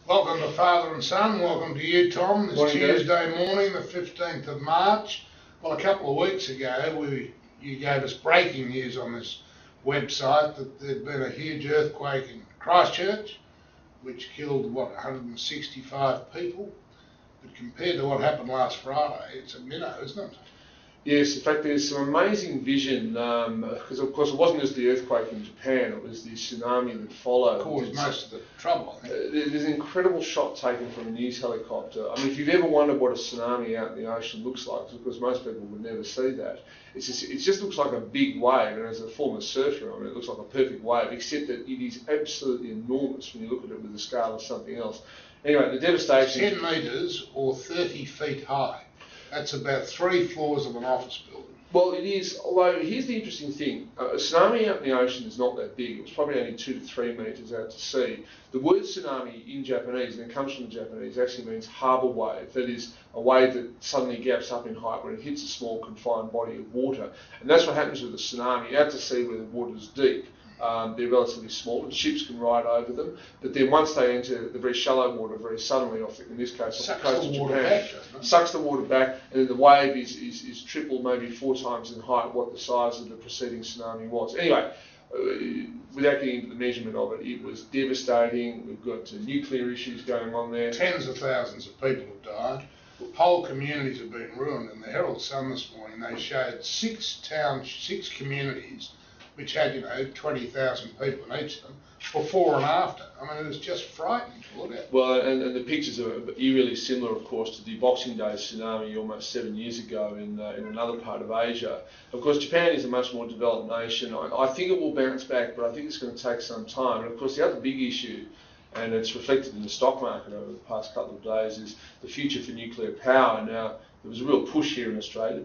Welcome to Father and Son. Welcome to you, Tom. This Morning, Tuesday morning, the 15th of March. Well, a couple of weeks ago, you gave us breaking news on this website that there'd been a huge earthquake in Christchurch, which killed, 165 people. But compared to what happened last Friday, it's a minnow, isn't it? Yes, in fact, there's some amazing vision, because of course it wasn't just the earthquake in Japan, it was the tsunami that followed. Caused most of the trouble, I think. There's an incredible shot taken from a news helicopter. I mean, if you've ever wondered what a tsunami out in the ocean looks like, because most people would never see that, it just looks like a big wave, and as a former surfer, I mean, it looks like a perfect wave, except that it is absolutely enormous when you look at it with the scale of something else. Anyway, the devastation... 10 metres or 30 feet high. That's about 3 floors of an office building. Well, it is, although here's the interesting thing. A tsunami out in the ocean is not that big. It was probably only 2 to 3 metres out to sea. The word tsunami in Japanese, and it comes from the Japanese, actually means harbour wave. That is a wave that suddenly gaps up in height when it hits a small confined body of water. And that's what happens with a tsunami. Out to sea where the water is deep, they're relatively small and ships can ride over them, but then once they enter the very shallow water very suddenly, in this case off the coast of Japan, sucks the water back, and then the wave is triple, maybe 4 times in height what the size of the preceding tsunami was. Anyway, without getting into the measurement of it, it was devastating. We've got nuclear issues going on there. Tens of thousands of people have died. Whole communities have been ruined. In the Herald Sun this morning, they showed 6 communities which had, 20,000 people in each of them, before and after. I mean, it was just frightening to look at. Well, and the pictures are eerily similar, of course, to the Boxing Day tsunami almost 7 years ago in another part of Asia. Of course, Japan is a much more developed nation. I think it will bounce back, but I think it's going to take some time. And of course, the other big issue, and it's reflected in the stock market over the past couple of days, is the future for nuclear power. Now, there was a real push here in Australia,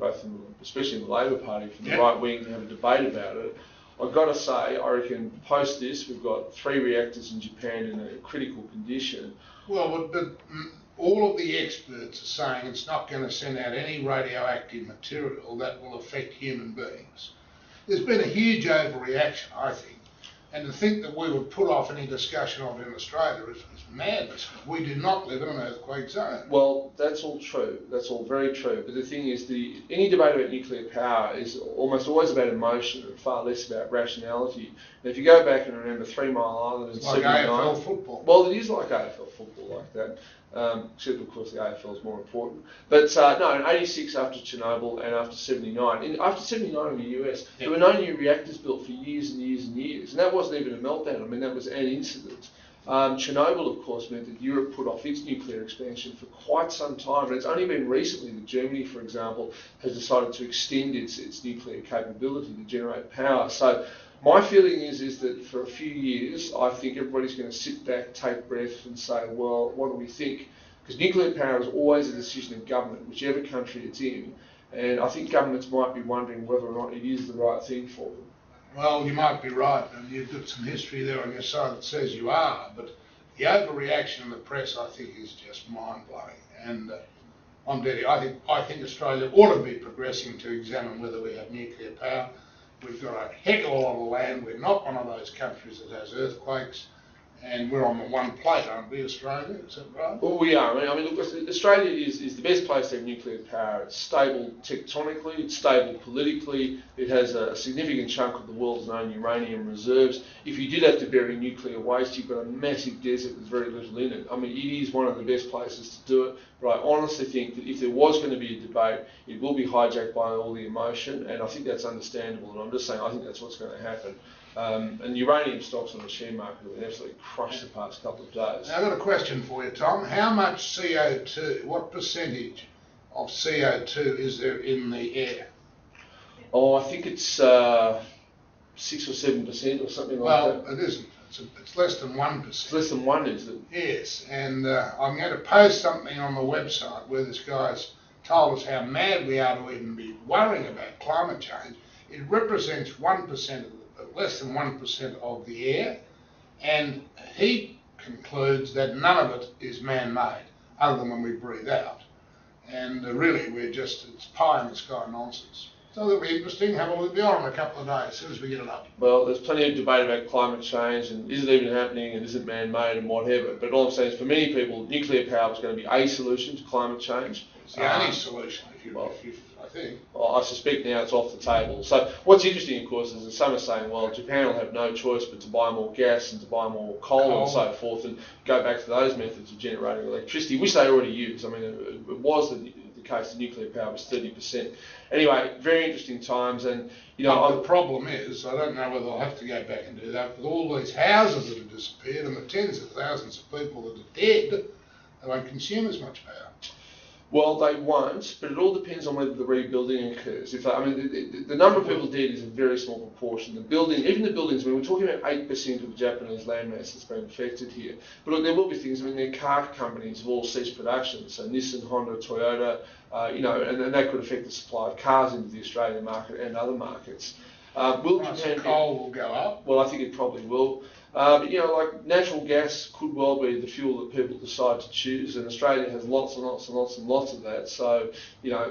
especially in the Labor Party, from the right wing to have a debate about it. I've got to say, I reckon post this, we've got 3 reactors in Japan in a critical condition. Well, but all of the experts are saying it's not going to send out any radioactive material that will affect human beings. There's been a huge overreaction, I think, and to think that we would put off any discussion of it in Australia is madness. We do not live in an earthquake zone. Well, that's all true. That's all very true. But the thing is, any debate about nuclear power is almost always about emotion and far less about rationality. And if you go back and remember 3 Mile Island it's in like 79... AFL football. Well, it is like AFL football like that. Except, of course, the AFL is more important. But no, in 86 after Chernobyl and after 79. After 79 in the US, there were no new reactors built for years and years and years. And that wasn't even a meltdown. I mean, that was an incident. Chernobyl, of course, meant that Europe put off its nuclear expansion for quite some time. And it's only been recently that Germany, for example, has decided to extend its nuclear capability to generate power. So my feeling is that for a few years, I think everybody's going to sit back, take breath and say, well, what do we think? Because nuclear power is always a decision of government, whichever country it's in. And I think governments might be wondering whether or not it is the right thing for them. Well, you might be right, and you've got some history there on your side that says you are, but the overreaction in the press, I think, is just mind-blowing. And I think Australia ought to be progressing to examine whether we have nuclear power. We've got a heck of a lot of land. We're not one of those countries that has earthquakes, and we're on the one plate, aren't we, Australia? Is that right? Well, we are. I mean, look, Australia is the best place to have nuclear power. It's stable tectonically, it's stable politically, it has a significant chunk of the world's known uranium reserves. If you did have to bury nuclear waste, you've got a massive desert with very little in it. I mean, it is one of the best places to do it, but I honestly think that if there was going to be a debate, it will be hijacked by all the emotion, and I think that's understandable, and I'm just saying I think that's what's going to happen. And uranium stocks on the share market have been absolutely crushed the past couple of days. Now, I've got a question for you, Tom. How much CO2, what percentage of CO2 is there in the air? Oh, I think it's 6 or 7% or something like that. Well, it isn't. It's less than 1%. It's less than 1, is it? Yes, and I'm going to post something on the website where this guy's told us how mad we are to even be worrying about climate change. It represents 1% less than 1% of the air, and he concludes that none of it is man-made, other than when we breathe out. And really, it's pie in the sky nonsense. So that'll be interesting. Have a look beyond in a couple of days as soon as we get it up. Well, there's plenty of debate about climate change and is it even happening and is it man-made and whatever. But all I'm saying is for many people, nuclear power is going to be a solution to climate change. It's the only solution, I think. Well, I suspect now it's off the table. So what's interesting, of course, is that some are saying, well, Japan will have no choice but to buy more gas and to buy more coal and so forth and go back to those methods of generating electricity, which they already use. I mean, it was the case that nuclear power was 30%. Anyway, very interesting times, and the problem is, I don't know whether I'll have to go back and do that, with all these houses that have disappeared and the tens of thousands of people that are dead, they won't consume as much power. Well, they won't, but it all depends on whether the rebuilding occurs. The number of people dead is a very small proportion. Even the buildings, we're talking about 8% of the Japanese landmass that's been affected here. But look, there will be things, their car companies have all ceased production, so Nissan, Honda, Toyota, and that could affect the supply of cars into the Australian market and other markets. Will Japan coal will go up? Well, I think it probably will. Like natural gas could well be the fuel that people decide to choose, and Australia has lots and lots and lots and lots of that. So,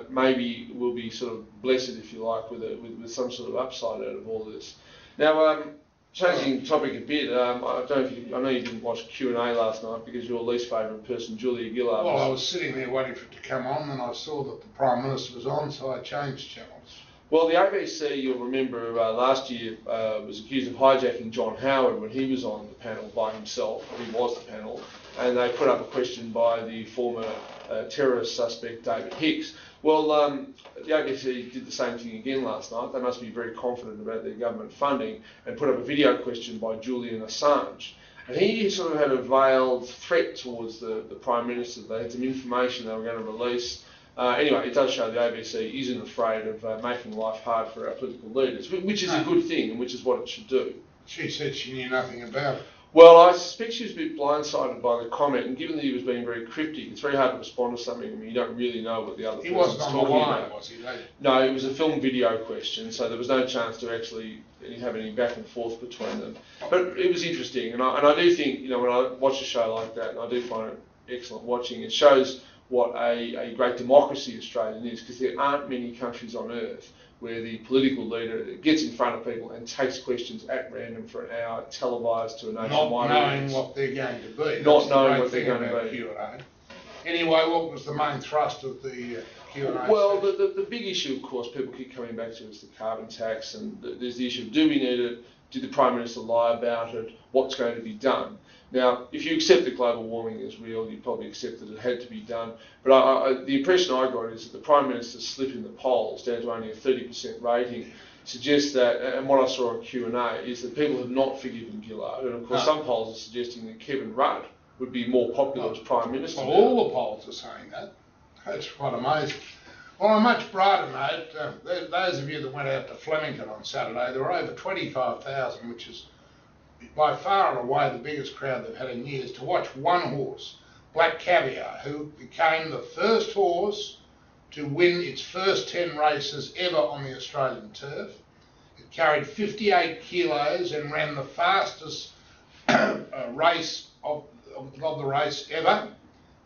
maybe we'll be sort of blessed, if you like, with some sort of upside out of all this. Now, changing topic a bit, I know you didn't watch Q&A last night because your least favourite person, Julian Gillard. Well, I was sitting there waiting for it to come on, and I saw that the Prime Minister was on, so I changed channels. Well, the ABC, you'll remember, last year was accused of hijacking John Howard when he was on the panel by himself. He was the panel. And they put up a question by the former terrorist suspect, David Hicks. Well, the ABC did the same thing again last night. They must be very confident about their government funding and put up a video question by Julian Assange. And he sort of had a veiled threat towards the Prime Minister. They had some information they were going to release. Anyway, it does show the ABC isn't afraid of making life hard for our political leaders, which is a good thing and which is what it should do. She said she knew nothing about it. Well, I suspect she was a bit blindsided by the comment, and given that he was being very cryptic, it's very hard to respond to something when you don't really know what the other person's talking about. He wasn't on the line, was he? No, it was a film video question, so there was no chance to actually have any back and forth between them. But it was interesting, and I do think, when I watch a show like that, and I do find it excellent watching, it shows what a great democracy Australia is, because there aren't many countries on earth where the political leader gets in front of people and takes questions at random for an hour, televised to a nationwide audience. Not knowing what they're going to be. Not knowing what they're going to be. Q&A. Anyway, what was the main thrust of the Q&A? Well, the big issue, of course, people keep coming back to is the carbon tax, and there's the issue of do we need it? Did the Prime Minister lie about it? What's going to be done? Now, if you accept that global warming is real, you probably accept that it had to be done. But the impression I got is that the Prime Minister's slip in the polls down to only a 30% rating suggests that, and what I saw on Q&A, is that people have not forgiven Gillard. And of course, some polls are suggesting that Kevin Rudd would be more popular as Prime Minister. Well, all the polls are saying that. That's quite amazing. On a much brighter note, those of you that went out to Flemington on Saturday, there were over 25,000, which is by far and away the biggest crowd they've had in years, to watch one horse, Black Caviar, who became the first horse to win its first 10 races ever on the Australian turf. It carried 58 kilos and ran the fastest race of the race ever.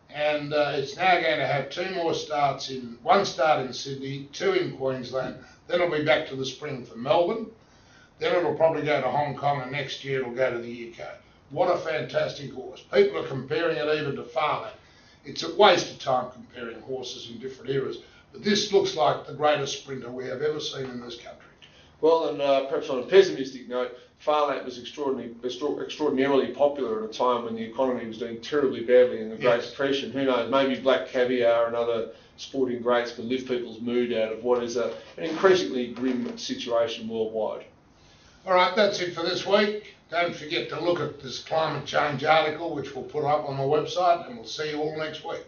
And it's now going to have two more starts, one start in Sydney, 2 in Queensland, then it'll be back to the spring for Melbourne. Then it'll probably go to Hong Kong, and next year it'll go to the UK. What a fantastic horse. People are comparing it even to Farley. It's a waste of time comparing horses in different eras, but this looks like the greatest sprinter we have ever seen in this country. Well, and perhaps on a pessimistic note, Farlap was extraordinarily popular at a time when the economy was doing terribly badly in the Great Depression. Who knows, maybe Black Caviar and other sporting greats can lift people's mood out of what is an increasingly grim situation worldwide. All right, that's it for this week. Don't forget to look at this climate change article, which we'll put up on the website, and we'll see you all next week.